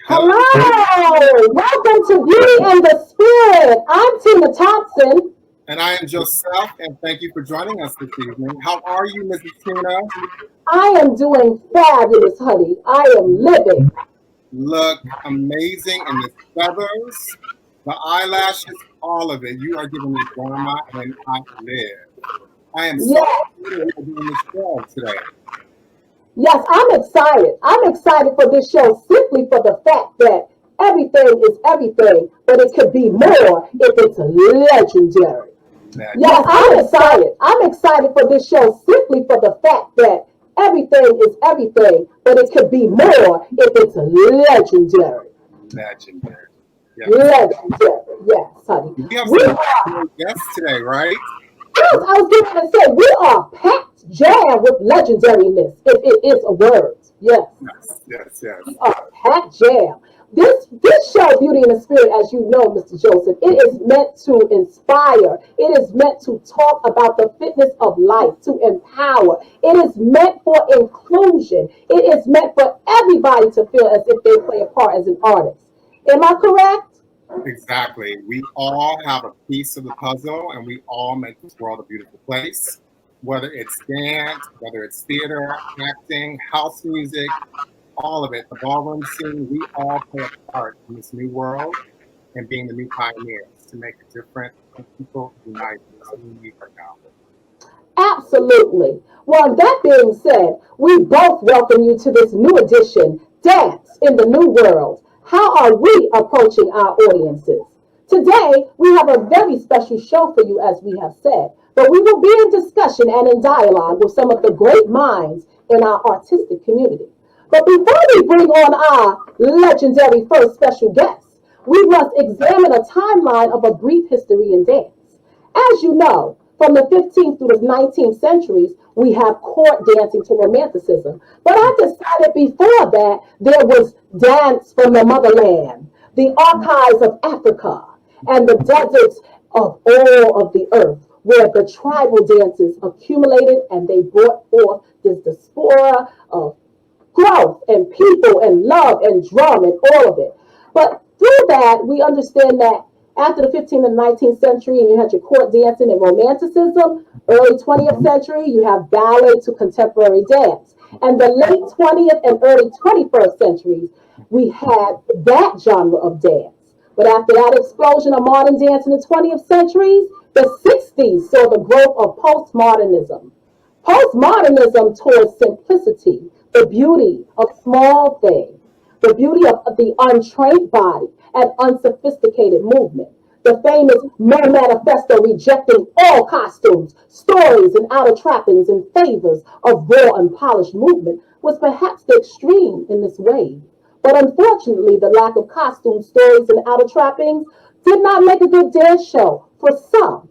Hello, Hello, welcome to Beauty and the Spirit. I'm Tina Thompson. and I am Josef, and thank you for joining us this evening. How are you, Mrs. Tina? I am doing fabulous, honey. I am living. Look amazing in the feathers, the eyelashes, all of it. You are giving me drama, and I live. I am so Yes, excited we are doing this show today. yes, I'm excited. I'm excited for this show simply for the fact that everything is everything, but it could be more if it's legendary. Magic. Yes, I'm excited. I'm excited for this show simply for the fact that everything is everything, but it could be more if it's legendary. Legendary. Yes. Legendary. Yes, honey. We have We some are, great guests today, right? yes, I was getting to say, we are packed jam with legendariness, if it is a word. Yes, Yes, yes, yes. we are packed jam. This show, Beauty in the Spirit, as you know, Mr. Joseph, it is meant to inspire. It is meant to talk about the fitness of life, to empower. It is meant for inclusion. It is meant for everybody to feel as if they play a part as an artist. Am I correct? Exactly. We all have a piece of the puzzle and we all make this world a beautiful place. Whether it's dance, whether it's theater, acting, house music, all of it, the ballroom scene, we all play a part in this new world and being the new pioneers to make a difference and people unite. That's what we need right now. Absolutely. Well, that being said, we both welcome you to this new edition, Dance in the New World. How are we approaching our audiences? Today, we have a very special show for you, as we have said, but we will be in discussion and in dialogue with some of the great minds in our artistic community. But before we bring on our legendary first special guest, we must examine a timeline of a brief history in dance. As you know, from the 15th through the 19th centuries, we have court dancing to romanticism. But I decided before that there was dance from the motherland, the archives of Africa, and the deserts of all of the earth, where the tribal dances accumulated and they brought forth this diaspora of growth and people and love and drum and all of it. But through that, we understand that after the 15th and 19th century, and you had your court dancing and romanticism, early 20th century, you have ballet to contemporary dance. And the late 20th and early 21st centuries, we had that genre of dance. But after that explosion of modern dance in the 20th centuries, the 60s saw the growth of postmodernism. Postmodernism towards simplicity, the beauty of small things, the beauty of the untrained body and unsophisticated movement. The famous No Manifesto rejecting all costumes, stories, and outer trappings in favors of raw and polished movement was perhaps the extreme in this wave. But unfortunately, the lack of costumes, stories, and outer trappings did not make a good dance show for some.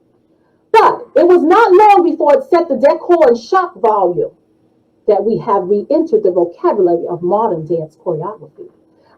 But it was not long before it set the decor and shock volume that we have re-entered the vocabulary of modern dance choreography.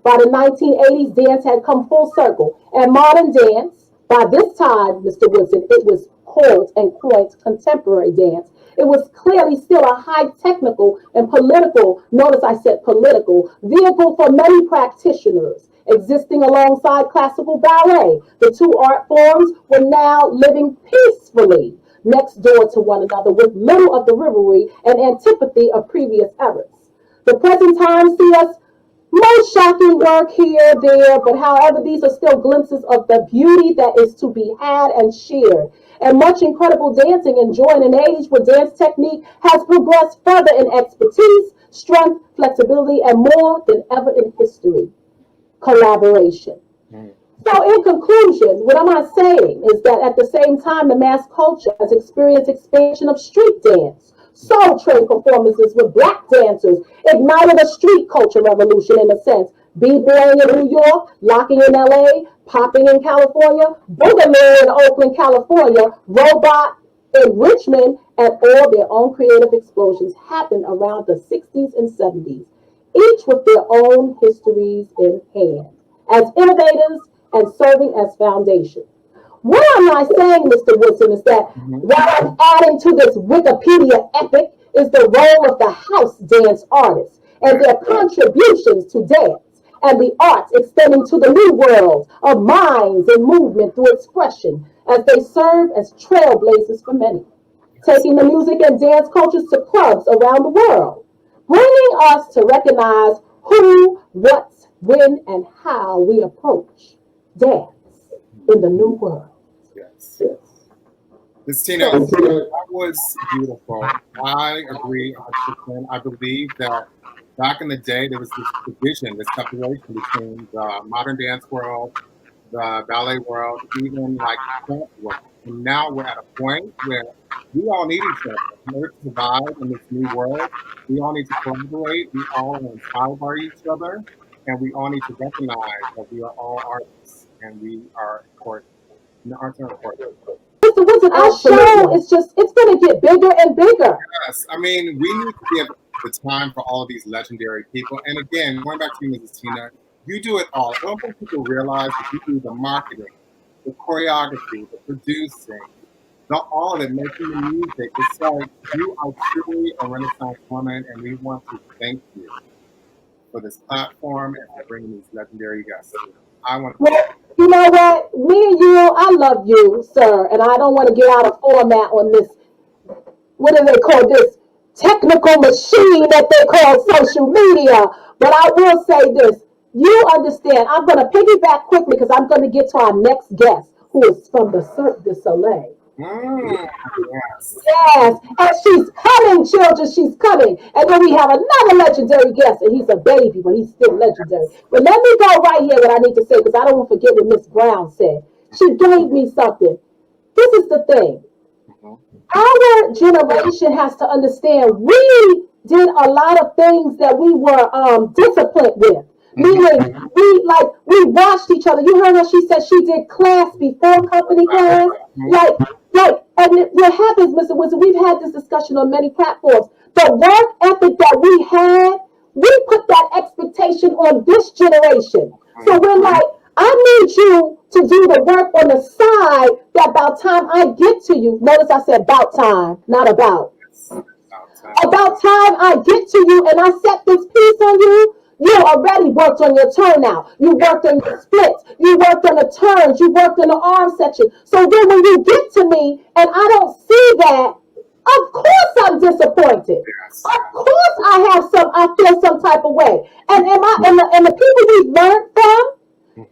By the 1980s, dance had come full circle, and modern dance, by this time, Mr. Woodson, it was called and coined contemporary dance. It was clearly still a high technical and political, notice I said political, vehicle for many practitioners. Existing alongside classical ballet, the two art forms were now living peacefully next door to one another with little of the rivalry and antipathy of previous eras. The present times see us most shocking work here, there, but however, these are still glimpses of the beauty that is to be had and shared. And much incredible dancing and joy in an age where dance technique has progressed further in expertise, strength, flexibility, and more than ever in history. Collaboration. Mm. So, in conclusion, what am I saying is that at the same time, the mass culture has experienced expansion of street dance. Soul Train performances with black dancers ignited a street culture revolution in a sense. B-boying in New York, locking in LA, popping in California, boogaloo in Oakland, California, robot in Richmond, and all their own creative explosions happened around the 60s and 70s, each with their own histories in hand, as innovators and serving as foundation. What am I saying, Mr. Woodson, is that Mhm. what I'm adding to this Wikipedia epic is the role of the house dance artists and Right. their contributions to dance. and the arts extending to the new world of minds and movement through expression as they serve as trailblazers for many, taking the music and dance cultures to clubs around the world, bringing us to recognize who, what, when, and how we approach dance in the new world. Yes. Christina, that was beautiful. I agree 100%. I believe that back in the day, there was this division, this separation between the modern dance world, the ballet world, even like the dance world. And now we're at a point where we all need each other. In order to survive in this new world, we all need to collaborate. We all are inspired by each other. And we all need to recognize that we are all artists and we are important. And the arts are important. Listen, our show is just, it's going to get bigger and bigger. Yes, I mean, we need to give the time for all of these legendary people. And again, going back to you, Mrs. Tina, you do it all. I don't think people realize that you do the marketing, the choreography, the producing, all of it, making the music. It's like you are truly a Renaissance woman, and we want to thank you for this platform and for bringing these legendary guests. I want to. Well, you know what? Me and you, I love you, sir, and I don't want to get out of format on this. What do they call this technical machine that they call social media? But I will say this: you understand. I'm going to piggyback quickly because I'm going to get to our next guest, who is from the Cirque du Soleil. Yes. Yes, and she's coming, children. She's coming. And then we have another legendary guest, and he's a baby, but he's still legendary. But let me go right here what I need to say, because I don't want to forget what Miss Brown said. She gave me something. This is the thing. Our generation has to understand we did a lot of things that we were disciplined with. Meaning we watched each other. You heard her, she said she did class before company class. And what happens, Mr. Woodson, we've had this discussion on many platforms. The work ethic that we had, we put that expectation on this generation. So we're like, I need you to do the work on the side that about time I get to you. Notice I said about time, not about. About time I get to you and I set this piece on you. You already worked on your turnout. You worked on your splits. You worked on the turns. You worked on the arm section. So then when you get to me and I don't see that, of course I'm disappointed. Of course I feel some type of way. And the people we've learned from,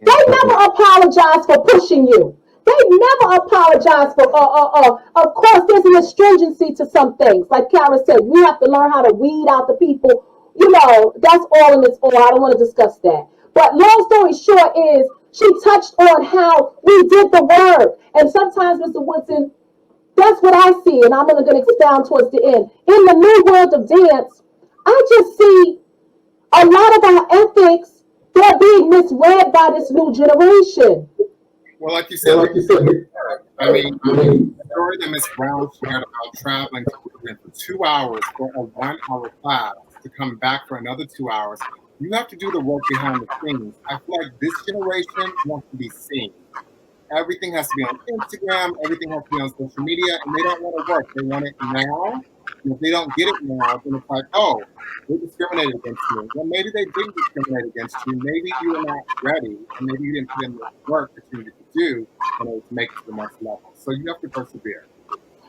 they never apologize for pushing you. They never apologize for, of course, there's an astringency to some things. Like Kara said, we have to learn how to weed out the people. You know, that's all in this all. I don't want to discuss that. But long story short is she touched on how we did the work. And sometimes, Mr. Woodson, that's what I see. And I'm going to expound towards the end. In the new world of dance, I just see a lot of our ethics, they're being misread by this new generation. Well, like you said, I mean, the story that Miss Brown shared about traveling to Woodson for 2 hours for a 1 hour class to come back for another 2 hours, you have to do the work behind the scenes. I feel like this generation wants to be seen. Everything has to be on Instagram, everything has to be on social media, and they don't want to work. They want it now. And if they don't get it now, then it's like, oh, they discriminated against me. Well, maybe they didn't discriminate against you. Maybe you were not ready, and maybe you didn't put in the work that you needed to do in order to make it to the next level. So you have to persevere.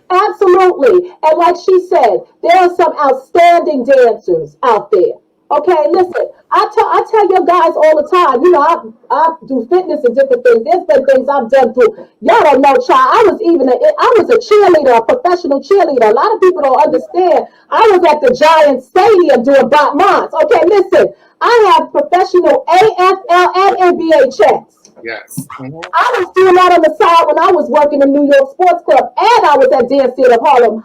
Absolutely. And like she said, there are some outstanding dancers out there. Okay, listen, I tell your guys all the time, you know, I do fitness and different things. There's been things I've done through. Y'all don't know, child. I was a cheerleader, a professional cheerleader. A lot of people don't understand. I was at the Giant Stadium doing battements. Okay, listen, I have professional AFL and NBA checks. Yes. I was doing that on the side when I was working in New York Sports Club, and I was at Dance Theater of Harlem.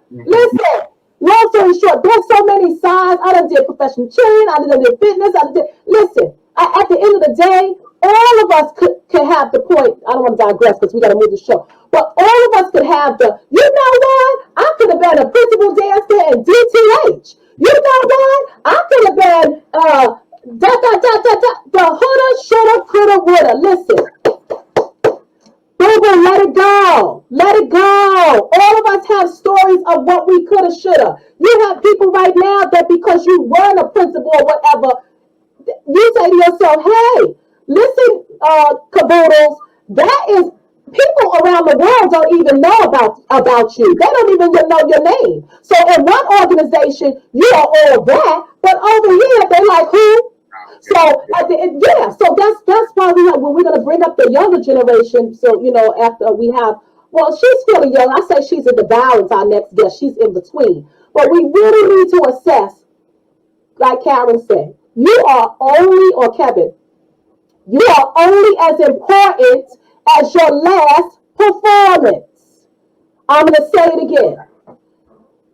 Listen, long story short, there's so many sides. I done did professional cheering, I done did fitness, listen, at the end of the day, all of us could have the point. I don't want to digress because we got to move the show. But all of us could have you know what? I could have been a principal dancer in DTH. You know what? I could have been, the houlda, shoulda, coulda, woulda. Listen. Baby, let it go. Let it go. All of us have stories of what we coulda, shoulda. You have people right now that because you weren't a principal or whatever, you say to yourself, hey, listen, caboodles, that is people around the world don't even know about you. They don't even know your name. So in one organization, you are all that, but over here, they like who? So yeah, so that's why we have when we're gonna bring up the younger generation. So after we have, well, she's feeling young. I say she's in the balance. Our next guest, she's in between. But we really need to assess, like Karen said, you are only, or Kevin, you are only as important as your last performance. I'm gonna say it again.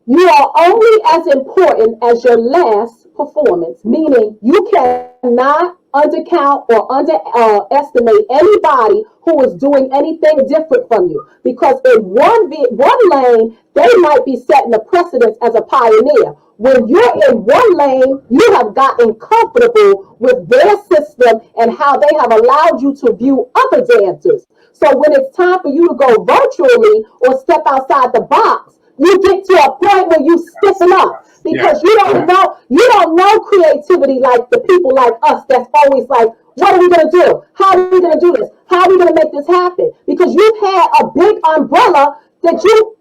You are only as important as your last performance, meaning you cannot undercount or underestimate anybody who is doing anything different from you. Because in one lane, they might be setting a precedence as a pioneer. When you're in one lane, you have gotten comfortable with their system and how they have allowed you to view other dancers. So when it's time for you to go virtually or step outside the box, you get to a point where you stiffen up because you don't know creativity like the people like us that's always like, what are we gonna do? How are we gonna do this? How are we gonna make this happen? Because you've had a big umbrella that you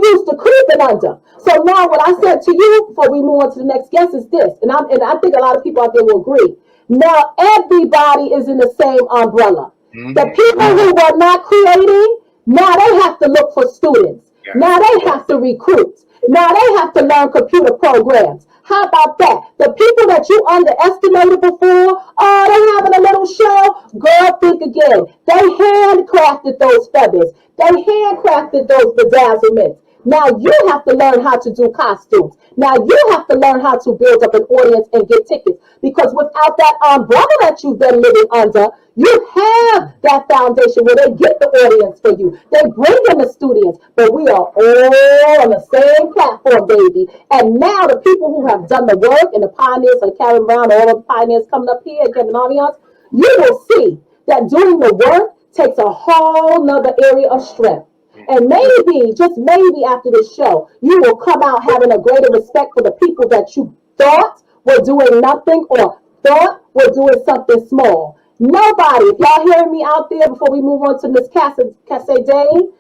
used to creeping under. So now what I said to you before we move on to the next guest is this, and I think a lot of people out there will agree. Now everybody is in the same umbrella. Mm-hmm. The people who were not creating, now they have to look for students. Yes. Now they have to recruit. Now they have to learn computer programs. How about that? The people that you underestimated before, oh, they having a little show. Girl, think again. They handcrafted those feathers. They handcrafted those bedazzlements. Now you have to learn how to do costumes. Now you have to learn how to build up an audience and get tickets. Because without that umbrella that you've been living under, you have that foundation where they get the audience for you. They bring in the students, but we are all on the same platform, baby. And now the people who have done the work and the pioneers like Karen Brown, all the pioneers coming up here and Kevin Arians, you will see that doing the work takes a whole nother area of strength. And maybe, just maybe after this show, you will come out having a greater respect for the people that you thought were doing nothing or thought were doing something small. Nobody, if y'all hearing me out there before we move on to Miss Cassa Dean,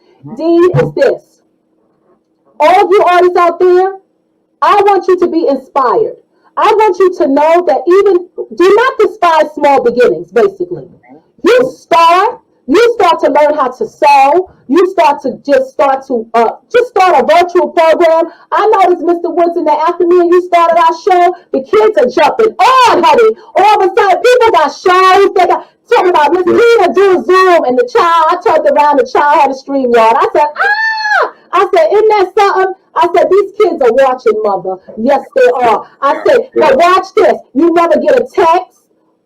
is this. All of you artists out there, I want you to be inspired. I want you to know that do not despise small beginnings, basically. You start to learn how to sew. You start a virtual program. I noticed, Mr. Woodson, that after me and you started our show, the kids are jumping on, honey. All of a sudden, people got shows. They got talking about Miss Tina do Zoom, and I turned around, the child had a stream yard. I said, I said, isn't that something? I said, these kids are watching, mother. Yes, they are. I said, now watch this. You never get a text.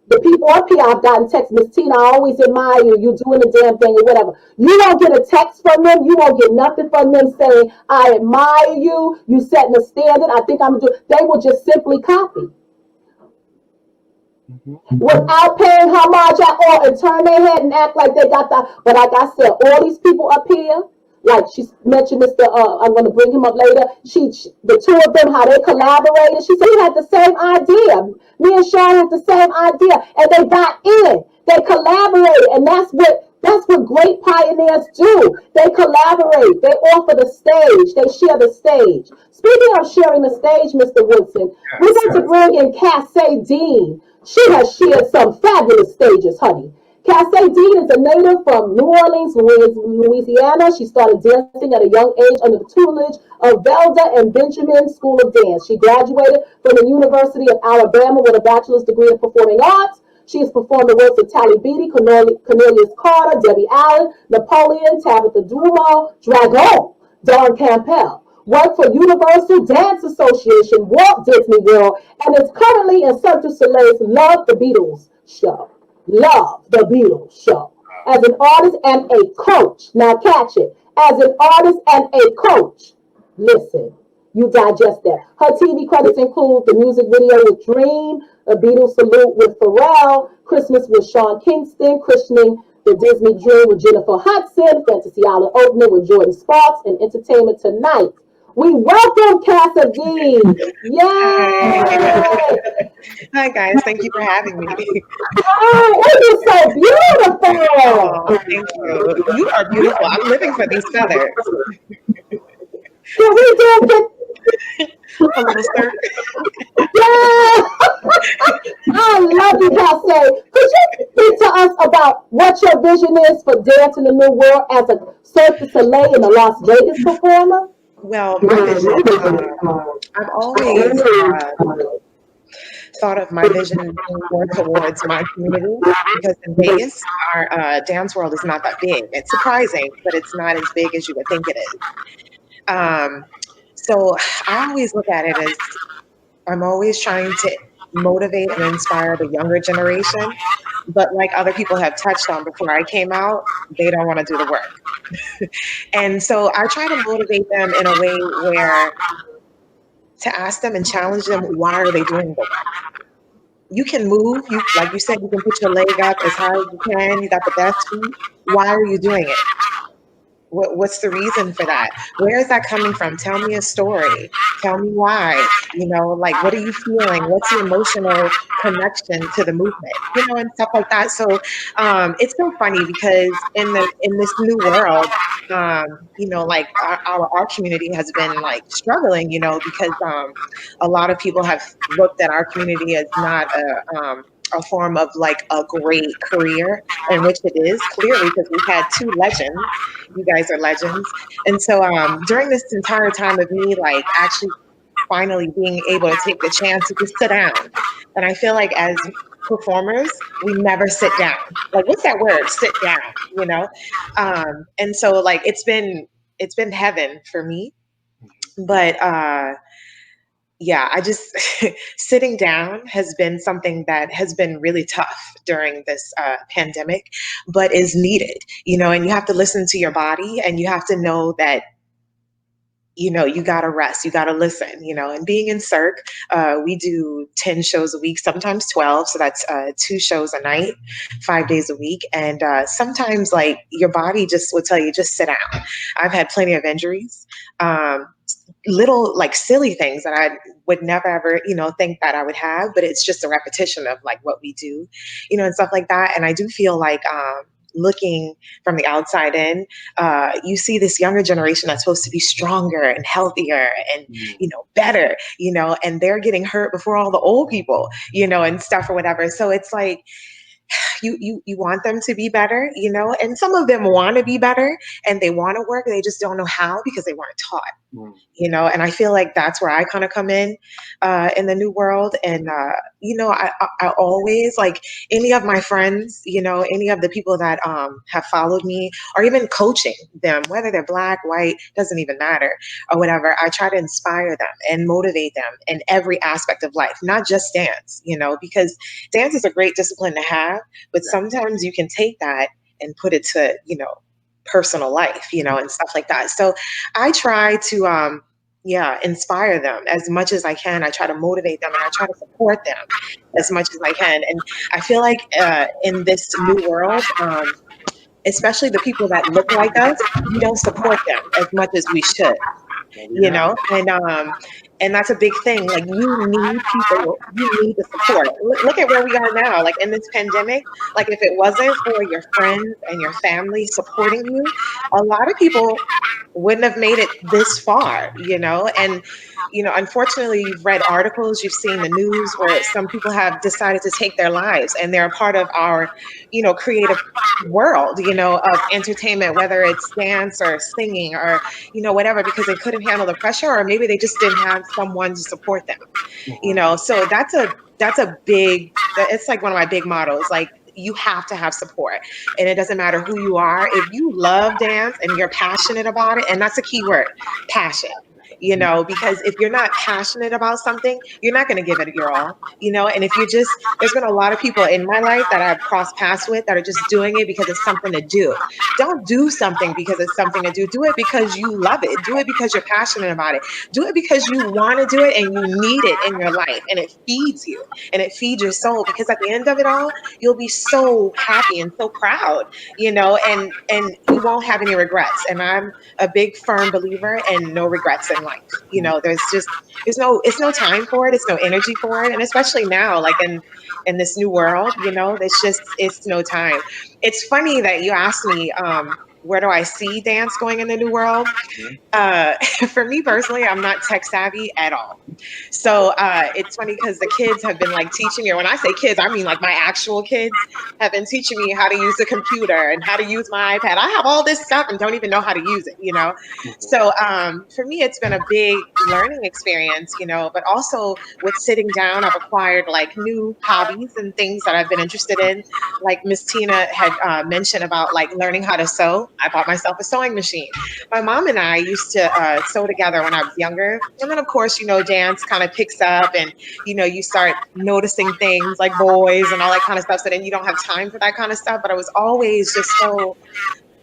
The people up here, I've gotten text, Miss Tina, I always admire you. You doing the damn thing or whatever. You won't get a text from them. You won't get nothing from them saying, I admire you. You setting a standard. I think I'm doing. They will just simply copy. Mm-hmm. Without paying homage at all and turn their head and act like they got that. But like I said, all these people up here, like she mentioned Mr. I'm going to bring him up later. The two of them, how they collaborated. She said we had the same idea. Me and Sean had the same idea, and they got in. They collaborated, and that's what great pioneers do. They collaborate. They offer the stage. They share the stage. Speaking of sharing the stage, Mr. Woodson, we're going to bring in Cassa Dean. She has shared some fabulous stages, honey. Cassa Dean is a native from New Orleans, Louisiana. She started dancing at a young age under the tutelage of Velda and Benjamin School of Dance. She graduated from the University of Alabama with a bachelor's degree in performing arts. She has performed the works of Tally Beatty, Cornelius Carter, Debbie Allen, Napoleon, Tabitha Dumo, Dragon, Don Campbell. Worked for Universal Dance Association, Walt Disney World, and is currently in Cirque du Soleil's Love the Beatles show. Love the Beatles show. As an artist and a coach. Now catch it. As an artist and a coach. Listen, you digest that. Her TV credits include the music video with Dream, a Beatles salute with Pharrell, Christmas with Sean Kingston, Christening the Disney Dream with Jennifer Hudson, Fantasy Island opening with Jordan Sparks, and Entertainment Tonight We welcome Cassa D. Hi. Yay! Hi, guys. Thank you for having me. Oh, it is so beautiful. Oh, thank you. You are beautiful. I'm living for these feathers. Can we do it? A little stir. Yeah! I love you, Cassa. Could you speak to us about what your vision is for Dance in the New World as a Cirque du Soleil in the Las Vegas performer? Well, my vision, I've always thought of my vision being more towards my community because in Vegas, our dance world is not that big. It's surprising, but it's not as big as you would think it is. Um, so I always look at it as I'm always trying to motivate and inspire the younger generation. But like other people have touched on before I came out, they don't want to do the work. And so I try to motivate them in a way where to ask them and challenge them, why are they doing the work? You can move, you like you said, you can put your leg up as high as you can, you got the best feet. Why are you doing it? What's the reason for that? Where is that coming from? Tell me a story. Tell me why. Like what are you feeling? What's the emotional connection to the movement? And stuff like that. So it's so funny because in this new world, like our community has been like struggling, because a lot of people have looked at our community as not a form of like a great career, in which it is clearly because we've had two legends. You guys are legends. And so during this entire time of me, like actually finally being able to take the chance to just sit down. And I feel like as performers, we never sit down. Like, what's that word? Sit down, you know? And so like it's been heaven for me. But yeah, I just sitting down has been something that has been really tough during this pandemic, but is needed, and you have to listen to your body and you have to know that you got to rest, you got to listen, and being in Cirque, we do 10 shows a week, sometimes 12. So that's 2 shows a night, 5 days a week. And sometimes like your body just will tell you, just sit down. I've had plenty of injuries, little like silly things that I would never ever, think that I would have, but it's just a repetition of like what we do, and stuff like that. And I do feel like, looking from the outside in, you see this younger generation that's supposed to be stronger and healthier and, better, and they're getting hurt before all the old people, and stuff or whatever. So it's like, you want them to be better, and some of them want to be better and they want to work. They just don't know how because they weren't taught. And I feel like that's where I kind of come in the new world. And, I always like any of my friends, any of the people that have followed me or even coaching them, whether they're black, white, doesn't even matter or whatever. I try to inspire them and motivate them in every aspect of life, not just dance, because dance is a great discipline to have, but sometimes you can take that and put it to, personal life, and stuff like that. So I try to, inspire them as much as I can. I try to motivate them and I try to support them as much as I can. And I feel like in this new world, especially the people that look like us, we don't support them as much as we should, and that's a big thing. Like you need people, you need the support. Look at where we are now, like in this pandemic. Like if it wasn't for your friends and your family supporting you, a lot of people wouldn't have made it this far, and unfortunately you've read articles, you've seen the news where some people have decided to take their lives and they're a part of our creative world, of entertainment, whether it's dance or singing or whatever, because they couldn't handle the pressure or maybe they just didn't have someone to support them, so that's a big, it's like one of my big mottos. Like you have to have support, and it doesn't matter who you are. If you love dance and you're passionate about it, and that's a key word, passion, because if you're not passionate about something, you're not going to give it your all, and if you're just, there's been a lot of people in my life that I've crossed paths with that are just doing it because it's something to do. Don't do something because it's something to do. Do it because you love it. Do it because you're passionate about it. Do it because you want to do it and you need it in your life and it feeds you and it feeds your soul, because at the end of it all, you'll be so happy and so proud, and you won't have any regrets. And I'm a big firm believer in no regrets in life. life. You know, it's no time for it. It's no energy for it. And especially now, like in this new world, you know, it's no time. It's funny that you asked me, where do I see dance going in the new world? Mhm. For me personally, I'm not tech savvy at all. So it's funny because the kids have been like teaching me, or when I say kids, I mean like my actual kids have been teaching me how to use the computer and how to use my iPad. I have all this stuff and don't even know how to use it, you know? Mhm. So for me, it's been a big learning experience, you know, but also with sitting down, I've acquired like new hobbies and things that I've been interested in. Like Miss Tina had mentioned about like learning how to sew. I bought myself a sewing machine. My mom and I used to sew together when I was younger. And then, of course, you know, dance kind of picks up and, you know, you start noticing things like boys and all that kind of stuff. So then you don't have time for that kind of stuff. But I was always just so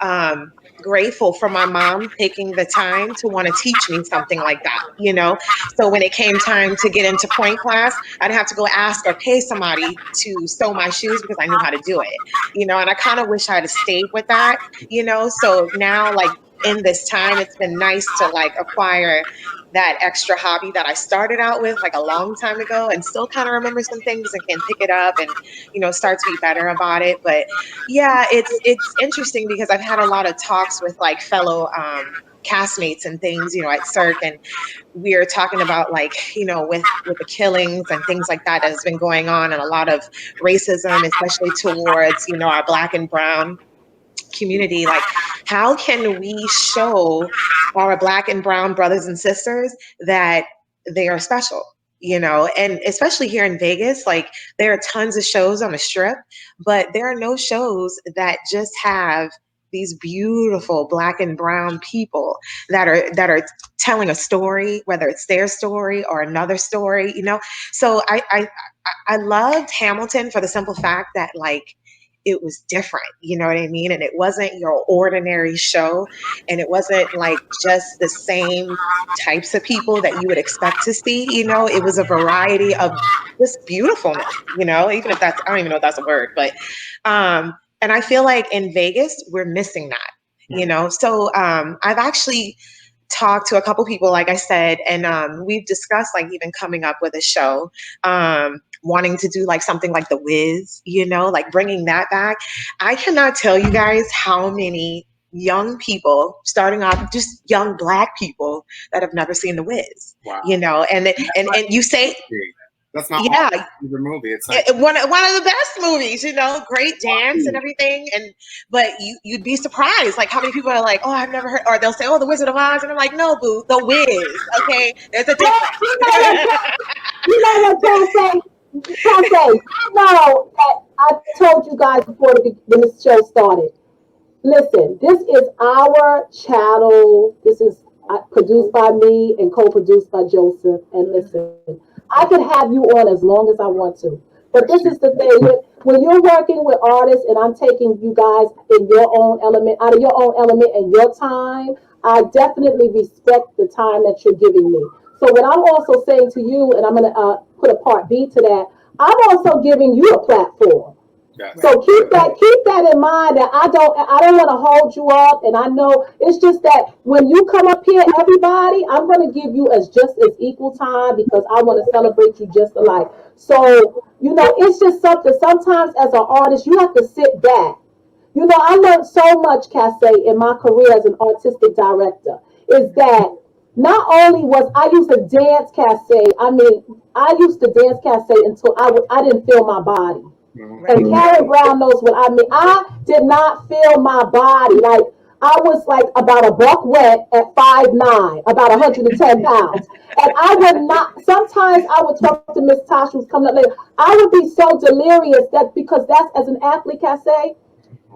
um, grateful for my mom taking the time to want to teach me something like that, you know? So when it came time to get into point class, I'd have to go ask or pay somebody to sew my shoes because I knew how to do it, you know? And I kind of wish I had stayed with that, you know? So now, like, in this time, it's been nice to like acquire that extra hobby that I started out with like a long time ago and still kind of remember some things and can pick it up and, you know, start to be better about it. But yeah, it's interesting because I've had a lot of talks with like fellow castmates and things, you know, at Cirque, and we're talking about like, you know, with the killings and things like that that has been going on, and a lot of racism, especially towards, you know, our Black and brown community. Like, how can we show our Black and brown brothers and sisters that they are special? You know, and especially here in Vegas, like there are tons of shows on the strip, but there are no shows that just have these beautiful Black and brown people that are telling a story, whether it's their story or another story, you know. So I loved Hamilton for the simple fact that like it was different, you know what I mean? And it wasn't your ordinary show, and it wasn't like just the same types of people that you would expect to see, you know. It was a variety of just beautifulness, you know, even if that's, I don't even know if that's a word, but and I feel like in Vegas we're missing that, you know. So I've actually talked to a couple people, like I said, and we've discussed like even coming up with a show, wanting to do like something like The Wiz, you know, like bringing that back. I cannot tell you guys how many young people, starting off just young Black people, that have never seen The Wiz, Wow. you know, and you say, that's not yeah, all the movie. It's like one of the best movies, you know, great dance and everything. And but you'd be surprised, like how many people are like, oh, I've never heard, or they'll say, oh, The Wizard of Oz, and I'm like, no, boo, The Wiz. Okay, there's a difference. You know what, Casse? Casse, you know that I told you guys before when this show started. Listen, this is our channel. This is produced by me and co-produced by Joseph. And listen, I can have you on as long as I want to. But this is the thing: when you're working with artists, and I'm taking you guys in your own element, out of your own element and your time, I definitely respect the time that you're giving me. So what I'm also saying to you, and I'm gonna put a part B to that, I'm also giving you a platform. yes. So keep that in mind, that I don't want to hold you up, and I know it's just that when you come up here, everybody, I'm going to give you as just as equal time because I want to celebrate you just alike. So you know, it's just something. Sometimes as an artist, you have to sit back. You know, I learned so much, Casse, in my career as an artistic director. Is that not only was I used to dance Casse, I mean, I used to dance Casse until I didn't feel my body. Right. And Karen Brown knows what I mean. I did not feel my body. Like I was like about a buck wet at 5'9", about 110 pounds. And I would not, sometimes I would talk to Miss Tasha who's coming up later. I would be so delirious that because that's as an athlete, can I say,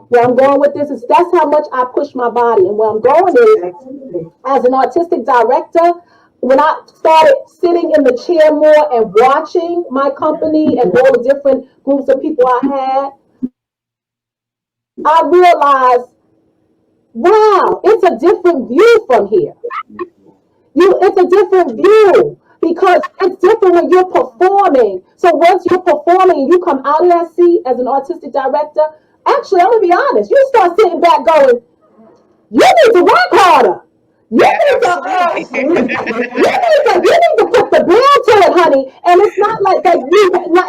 where I'm going with this is that's how much I push my body. And where I'm going is as an artistic director, when I started sitting in the chair more and watching my company and all the different groups of people I had, I realized, wow, it's a different view from here. It's a different view because it's different when you're performing. So once you're performing and you come out of that seat as an artistic director, actually, I'm gonna be honest, you start sitting back going, you need to work harder. You Yeah, need to, absolutely. you need to put the bill to it, honey. And it's not like that.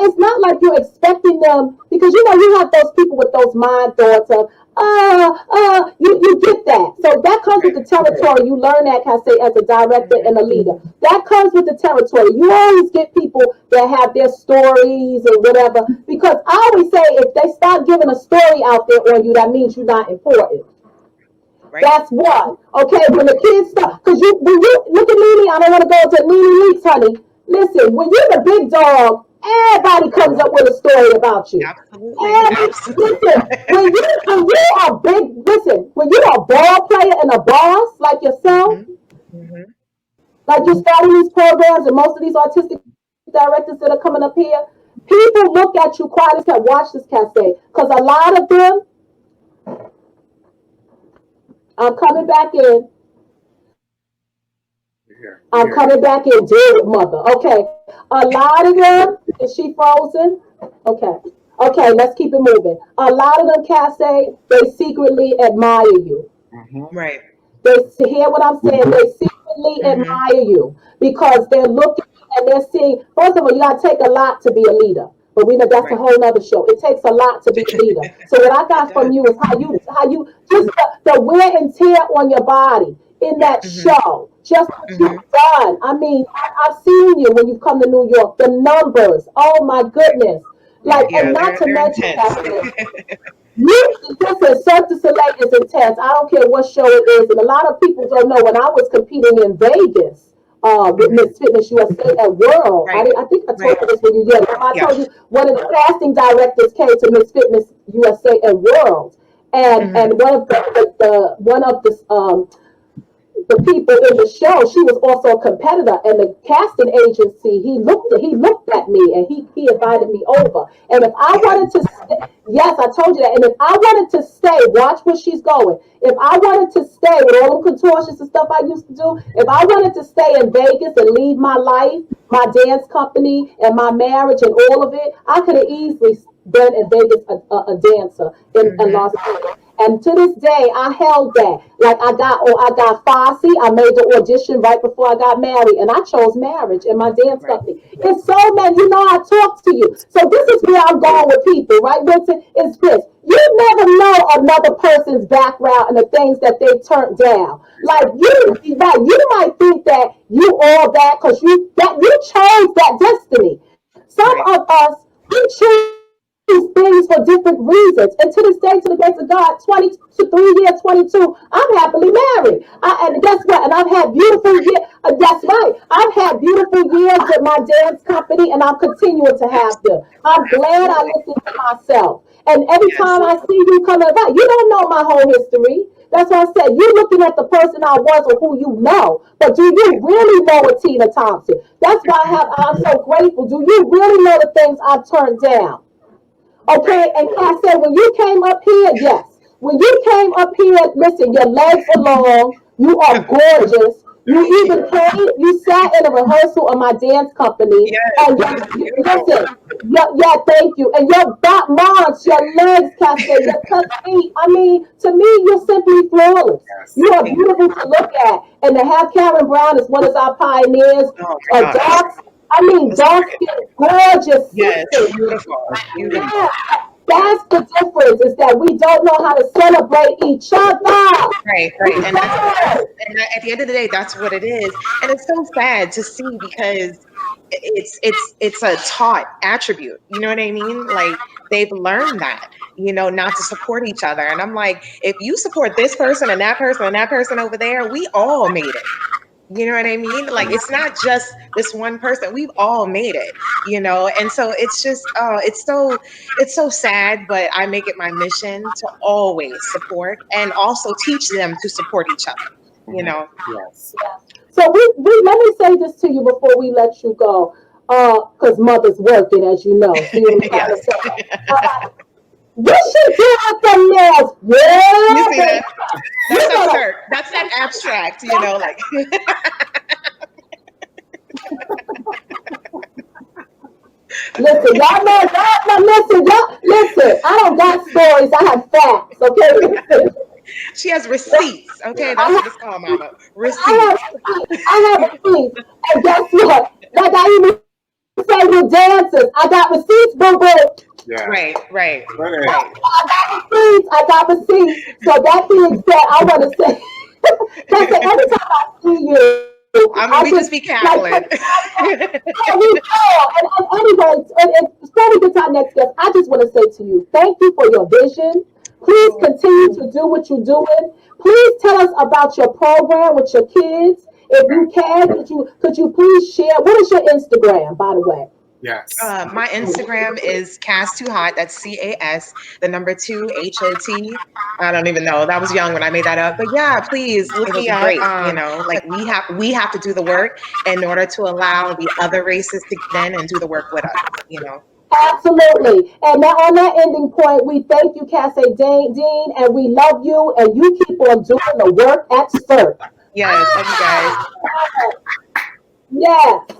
It's not like you're expecting them because you know you have those people with those mind thoughts of, you get that. So that comes with Right. the territory. You learn that, can I say, as a director and a leader. That comes with the territory. You always get people that have their stories and whatever. Because I always say, if they start giving a story out there on you, that means you're not important. Right. That's one. Okay, when the kids start, because when you look at Nene, I don't want to go into Nene Leaks, honey. Listen, when you're the big dog, everybody comes up with a story about you. Absolutely. Absolutely. Listen, when you are big, listen, when you're a ball player and a boss like yourself, Hmm. Hmm. like you're starting these programs and most of these artistic directors that are coming up here, people look at you quietly and watch this cascade. Because a lot of them, I'm coming back in. Here, I'm here. coming back in, deal with mother. Okay. A lot of them, is she frozen? Okay. Okay, let's keep it moving. A lot of them, Cassie, they secretly admire you. Mm-hmm. Right. They hear what I'm saying. They secretly Hmm. admire you because they're looking and they're seeing. First of all, you gotta take a lot to be a leader. But we know that's a Right. whole nother show. It takes a lot to be a leader. So what I It got from does. you is how you just the wear and tear on your body in that Yes. Hmm. show. Just what Hmm. you've done. I mean, I've seen you when you've come to New York. The numbers. Oh my goodness. Like, and Yeah, not to they're mention intense. that. You listen, Cirque du Soleil is intense. I don't care what show it is, and a lot of people don't know. When I was competing in Vegas with Hmm. Miss Fitness USA at World, Right. I think I told Right. you this when you did. I Yeah. told you one of the casting directors came to Miss Fitness USA at World, and Hmm. one of the people in the show, she was also a competitor, and the casting agency, he looked at me and he invited me over. And if I Yeah. wanted to yes, I told you that. And if I wanted to stay, watch where she's going. If I wanted to stay with all the contortions and stuff I used to do, if I wanted to stay in Vegas and leave my life, my dance company and my marriage and all of it, I could have easily been in Vegas a dancer in Hmm. Las Vegas. And to this day, I held that. Like I got Fosse. I made the audition right before I got married, and I chose marriage in my dance Right. company. It's so many, I talk to you. So this is where I'm going with people, right, Woodson? Is this. You never know another person's background and the things that they turned down. Like you might think that you all that because you chose that destiny. Some Right. of us, we choose things for different reasons. And to this day, to the grace of God, 23 years, 22, I'm happily married. And guess what? And I've had beautiful years. That's right. I've had beautiful years with my dance company, and I'm continuing to have them. I'm glad I Absolutely. listened to myself. And every Yes. time I see you coming back, you don't know my whole history. That's why I said you're looking at the person I was or who you know, but do you Right. really know a Tina Thompson? That's why Hmm. I'm so grateful. Do you really know the things I've turned down? Right. Okay, and I said, when you came up here, yes. When you came up here, listen, your legs are long, you are gorgeous. You Thank you. even came, you sat in a rehearsal of my dance company, Yes, and it was beautiful. listen, yeah, thank you. And your back marks, your legs, Cassie, your cut feet. I mean, to me, you're simply flawless. Yes. You are Thank beautiful to look at. And to have Karen Brown as one of our pioneers, you. Oh my a gosh. dark, I mean, That's dark right. skin, gorgeous Yes, sisters. beautiful. Yeah, Beautiful. that's the difference is that we don't know how to celebrate each other. Right, We right. don't. And at the end of the day, that's what it is. And it's so sad to see because it's a taught attribute. You know what I mean? Like they've learned that, not to support each other. And I'm like, if you support this person and that person and that person over there, we all made it. You know what I mean? Like it's not just this one person. We've all made it. And so it's just it's so sad, but I make it my mission to always support and also teach them to support each other, you Mm-hmm. know. Yes. So we let me say this to you before we let you go. Because mother's working, as you know. See what I'm trying Yes. to say? What she do with them nails? You Yeah, see baby. that? That's You that better. Cirque. That's that abstract, like Listen, y'all know, listen, I don't got stories. I have facts, okay? Listen. She has receipts. Okay, that's what it's called, Mama. I Receipts. have receipts. And guess what? Like I even say with dances, I got receipts, boo boo. Yeah. Right, right, But hey, right. I got receipts. I got receipts. So that being said, I want to say, because every time I see you, I I mean, just we just be like cackling. yeah, we are. And anyway, before we get to our next guest, I just want to say to you, thank you for your vision. Please continue to do what you're doing. Please tell us about your program with your kids. If you can, could you please share? What is your Instagram, by the way? yes. My Instagram is Cas Too Hot. That's CAS, the number two HOT. I don't even know. That was young when I made that up. But yeah, please look It'll me be up. great. Like we have to do the work in order to allow the other races to get in and do the work with us. Absolutely. And now on that ending point, we thank you, Cassie Dean, and we love you, and you keep on doing the work at CERT. Yes, love you guys. Yes.